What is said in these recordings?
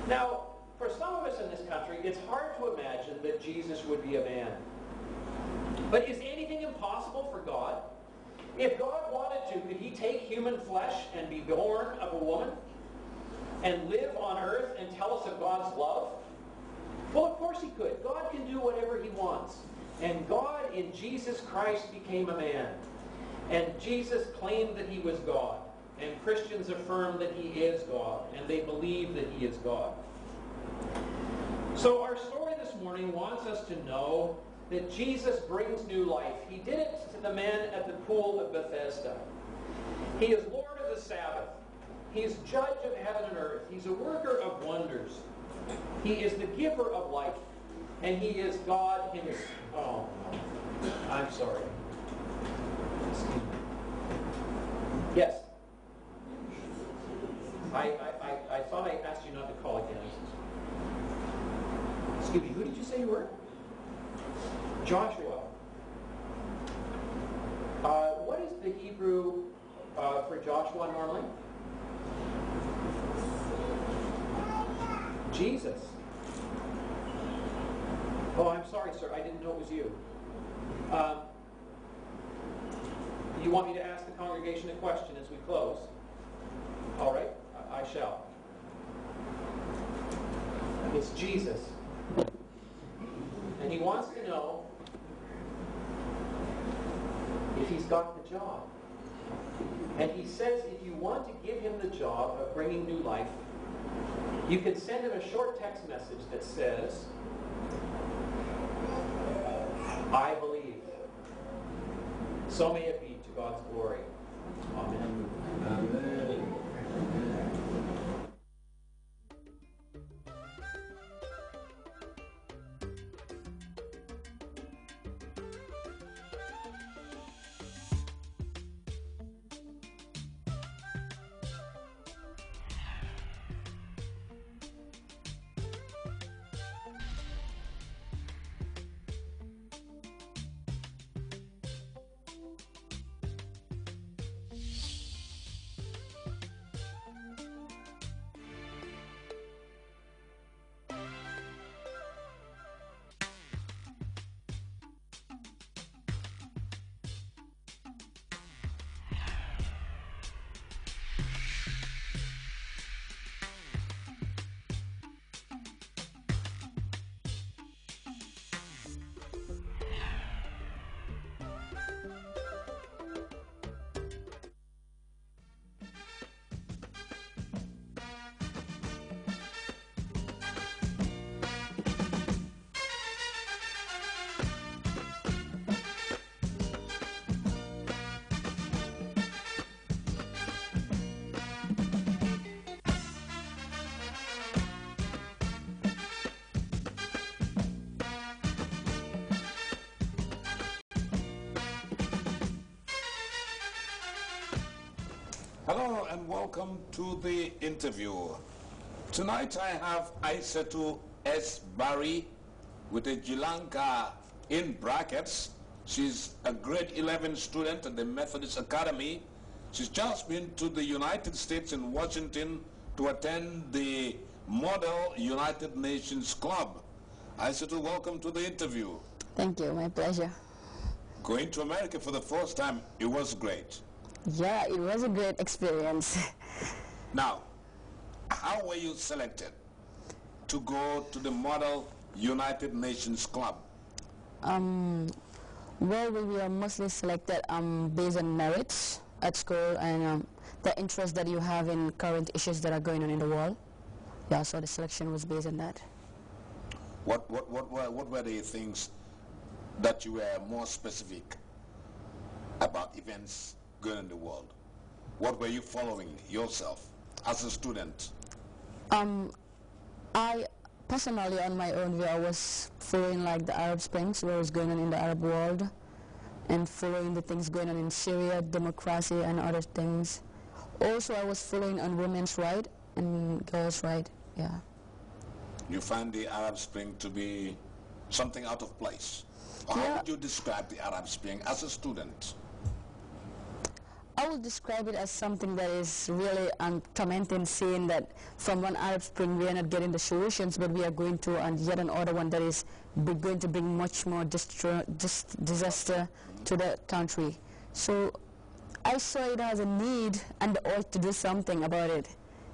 Now, for some of us in this country, it's hard to imagine that Jesus would be a man. But is anything impossible for God? If God wanted to, could he take human flesh and be born of a woman and live on earth and tell us of God's love? Well, of course he could. God can do whatever he wants. And God in Jesus Christ became a man. And Jesus claimed that he was God. And Christians affirm that he is God. And they believe that he is God. So our story this morning wants us to know that Jesus brings new life. He did it to the man at the pool of Bethesda. He is Lord of the Sabbath. He is judge of heaven and earth. He's a worker of wonders. He is the giver of life. And he is God himself. Oh, no. I'm sorry. Excuse me. Yes? I thought I asked you not to call again. Excuse me, who did you say you were? Joshua. What is the Hebrew for Joshua normally? Jesus. Oh, I'm sorry, sir. I didn't know it was you. You want me to ask the congregation a question as we close? All right, I shall. It's Jesus. And he wants to know if he's got the job. And he says if you want to give him the job of bringing new life, you can send him a short text message that says, I believe. So may it be to God's glory. Amen. Amen. Hello and welcome to the interview. Tonight I have Aisatu S. Barry with a Jilanka in brackets. She's a grade 11 student at the Methodist Academy. She's just been to the United States in Washington to attend the Model United Nations Club. Aisatu, welcome to the interview. Thank you, my pleasure. Going to America for the first time, it was great. Yeah, it was a great experience. Now, how were you selected to go to the Model United Nations Club? Well, we were mostly selected based on merits at school and the interest that you have in current issues that are going on in the world. Yeah, so the selection was based on that. What were the things that you were more specific about events going on in the world? What were you following yourself as a student? I personally, on my own view, I was following like the Arab Springs, what was going on in the Arab world, and following the things going on in Syria, democracy and other things. Also, I was following on women's rights and girls' rights, yeah. You find the Arab Spring to be something out of place? Or Yeah. how would you describe the Arab Spring as a student? I would describe it as something that is really tormenting, seeing that from one Arab Spring we are not getting the solutions, but we are going to and yet another one that is going to bring much more disaster to the country. So I saw it as a need and the urge to do something about it.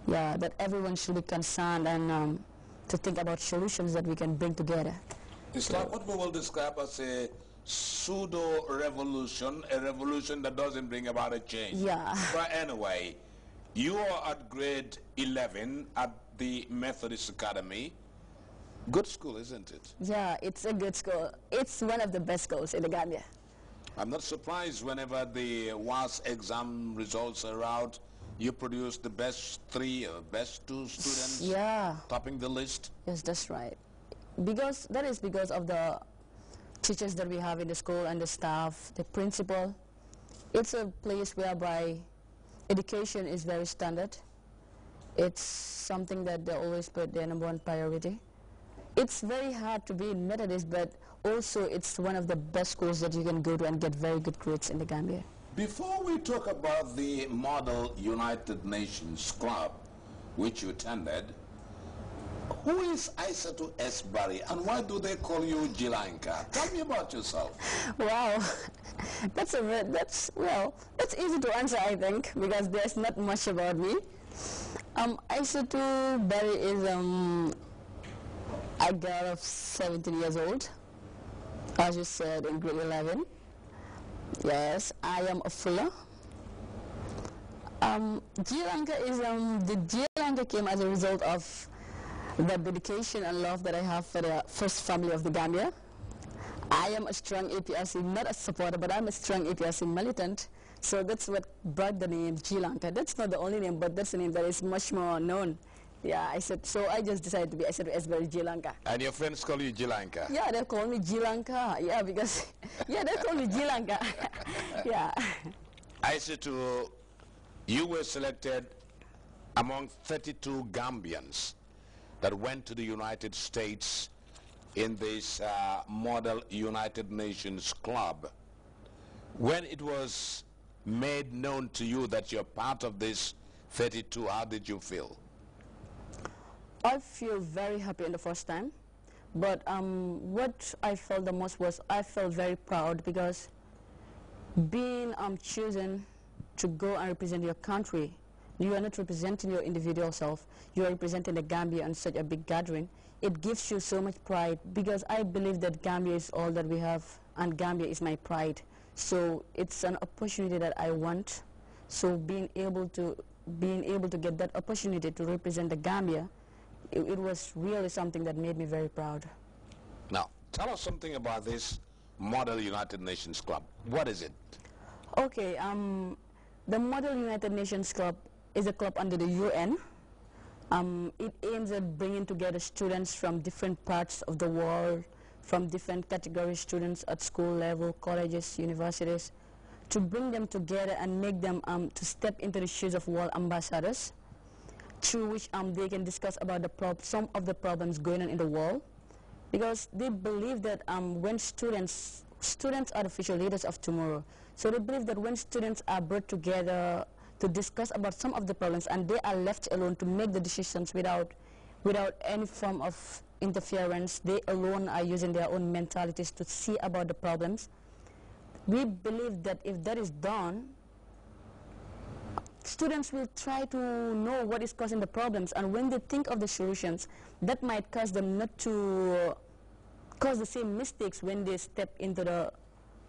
Yeah, that everyone should be concerned and to think about solutions that we can bring together. It's like what we will describe as a pseudo-revolution, a revolution that doesn't bring about a change. Yeah. But anyway, you are at grade 11 at the Methodist Academy. Good school, isn't it? Yeah, it's a good school. It's one of the best schools in the Gambia. I'm not surprised whenever the WAS exam results are out, you produce the best 3 or best 2 students, yeah, topping the list. Yes, that's right. That is because of the teachers that we have in the school and the staff, the principal. It's a place whereby education is very standard. It's something that they always put their #1 priority. It's very hard to be in Methodist, but also it's one of the best schools that you can go to and get very good grades in the Gambia. Before we talk about the Model United Nations Club, which you attended, who is Aissatou S. Barry and why do they call you Jilanka? Tell me about yourself. Wow, that's easy to answer, I think, because there's not much about me. Aissatou Barry is a girl of 17 years old, as you said, in grade 11. Yes, I am a fuller. Jilanka is the Jilanka came as a result of the dedication and love that I have for the first family of the Gambia. I am a strong APRC, not a supporter, but I'm a strong APRC militant. So that's what brought the name Jilanka. That's not the only name, but that's a name that is much more known. Yeah, I just decided to be Aissatou S. Barry Jilanka. And your friends call you Jilanka? Yeah, they call me Jilanka. Yeah, because, yeah, they call me Jilanka. Yeah. Aissatou, you were selected among 32 Gambians that went to the United States in this Model United Nations Club. When it was made known to you that you're part of this 32, how did you feel? I feel very happy in the first time, but what I felt the most was I felt very proud because being chosen to go and represent your country, you are not representing your individual self, you are representing the Gambia on such a big gathering. It gives you so much pride because I believe that Gambia is all that we have and Gambia is my pride. So it's an opportunity that I want. So being able to get that opportunity to represent the Gambia, it was really something that made me very proud. Now, tell us something about this Model United Nations Club. What is it? Okay, the Model United Nations Club is a club under the UN. It aims at bringing together students from different parts of the world, from different categories, students at school level, colleges, universities, to bring them together and make them to step into the shoes of world ambassadors, through which they can discuss about some of the problems going on in the world, because they believe that when students are the future leaders of tomorrow, so they believe that when students are brought together to discuss about some of the problems and they are left alone to make the decisions without any form of interference, they alone are using their own mentalities to see about the problems. We believe that if that is done, students will try to know what is causing the problems, and when they think of the solutions, that might cause them not to cause the same mistakes when they step into the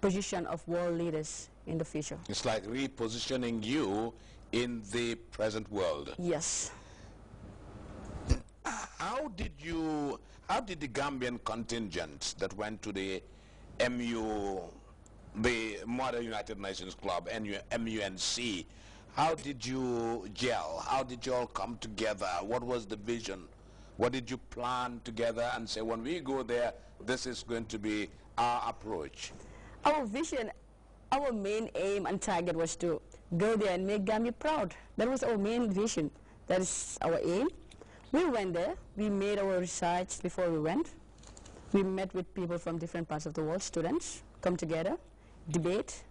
position of world leaders in the future. It's like repositioning you in the present world. Yes. How did the Gambian contingent that went to the MU, the Model United Nations Club, MUNC, how did you gel? How did you all come together? What was the vision? What did you plan together and say, when we go there, this is going to be our approach? Our vision, our main aim and target was to go there and make Gambia proud. That was our main vision. That is our aim. We went there. We made our research before we went. We met with people from different parts of the world, students, come together, debate.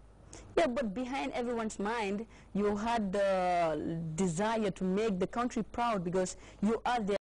Yeah, but behind everyone's mind, you had the desire to make the country proud because you are there.